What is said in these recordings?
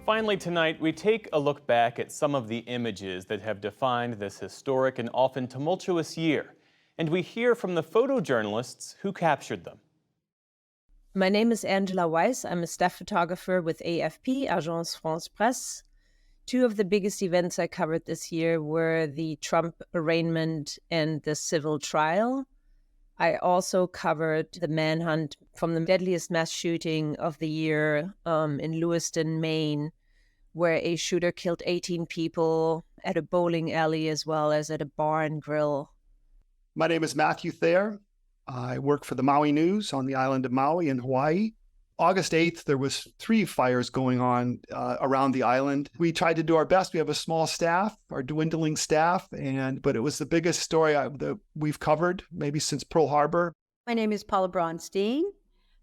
Finally, tonight, we take a look back at some of the images that have defined this historic and often tumultuous year. And we hear from the photojournalists who captured them. My name is Angela Weiss. I'm a staff photographer with AFP, Agence France Presse. Two of the biggest events I covered this year were the Trump arraignment and the civil trial. I also covered the manhunt from the deadliest mass shooting of the year in Lewiston, Maine, where a shooter killed 18 people at a bowling alley as well as at a bar and grill. My name is Matthew Thayer. I work for the Maui News on the island of Maui in Hawaii. August 8th, there was 3 fires going on around the island. We tried to do our best. We have a small staff, our dwindling staff, but it was the biggest story that we've covered, maybe since Pearl Harbor. My name is Paula Braunstein,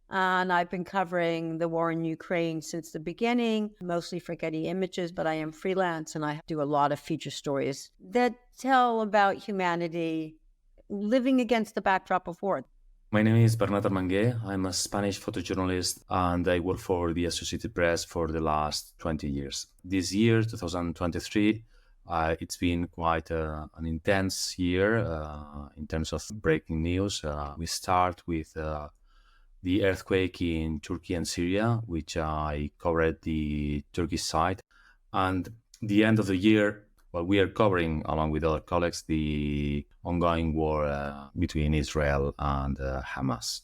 and I've been covering the war in Ukraine since the beginning, mostly for Getty Images, but I am freelance and I do a lot of feature stories that tell about humanity living against the backdrop of war. My name is Bernat Armangué. I'm a Spanish photojournalist and I work for the Associated Press for the last 20 years. This year, 2023, it's been quite an intense year in terms of breaking news. We start with the earthquake in Turkey and Syria, which I covered the Turkish side. And the end of the year, we are covering, along with other colleagues, the ongoing war between Israel and Hamas.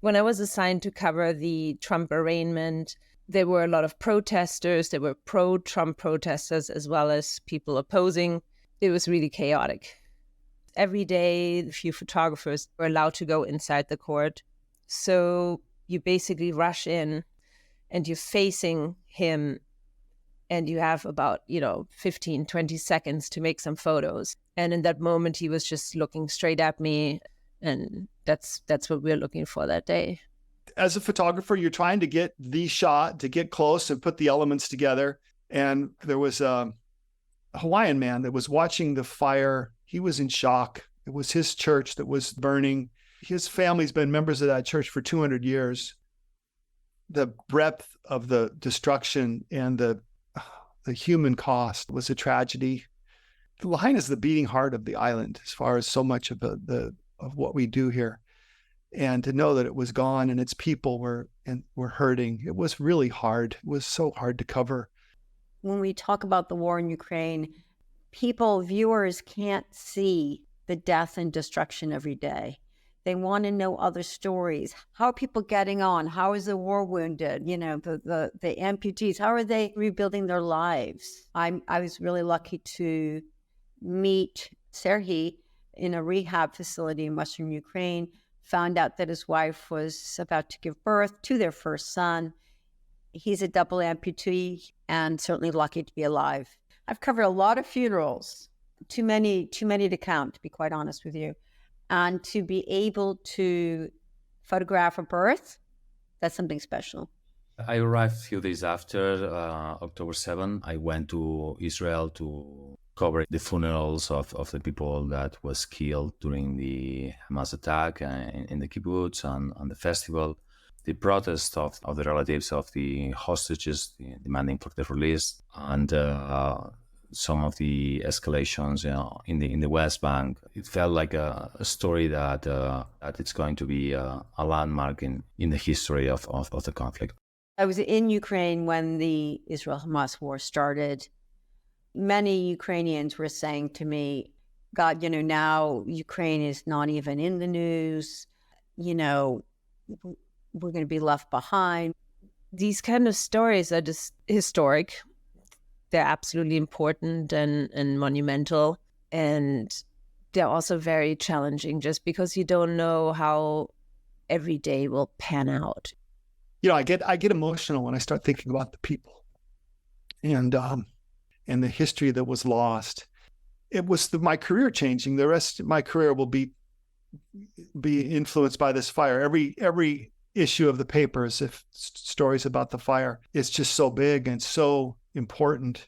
When I was assigned to cover the Trump arraignment, there were a lot of protesters. There were pro-Trump protesters as well as people opposing. It was really chaotic. Every day, a few photographers were allowed to go inside the court. So you basically rush in and you're facing him and you have about, 15, 20 seconds to make some photos. And in that moment, he was just looking straight at me. And that's what we're looking for that day. As a photographer, you're trying to get the shot, to get close and put the elements together. And there was a Hawaiian man that was watching the fire. He was in shock. It was his church that was burning. His family's been members of that church for 200 years. The breadth of the destruction and the human cost was a tragedy. Lahaina is the beating heart of the island as far as so much of of what we do here. And to know that it was gone and its people were hurting, it was really hard. It was so hard to cover. When we talk about the war in Ukraine, viewers can't see the death and destruction every day. They want to know other stories. How are people getting on? How is the war wounded? The amputees, how are they rebuilding their lives? I was really lucky to meet Serhiy in a rehab facility in Western Ukraine, found out that his wife was about to give birth to their first son. He's a double amputee and certainly lucky to be alive. I've covered a lot of funerals, too many to count, to be quite honest with you. And to be able to photograph a birth, that's something special. I arrived a few days after October 7. I went to Israel to cover the funerals of the people that was killed during the Hamas attack in the kibbutz and the festival. The protest of the relatives of the hostages demanding for their release, and some of the escalations in the West Bank. It felt like a story that it's going to be a landmark in the history of the conflict. I was in Ukraine when the Israel-Hamas war started. Many Ukrainians were saying to me, God, now Ukraine is not even in the news. We're going to be left behind. These kind of stories are just historic. They're absolutely important and monumental. And they're also very challenging just because you don't know how every day will pan out. I get emotional when I start thinking about the people and the history that was lost. It was my career changing. The rest of my career will be influenced by this fire. Every issue of the papers, if stories about the fire, it's just so big and so important.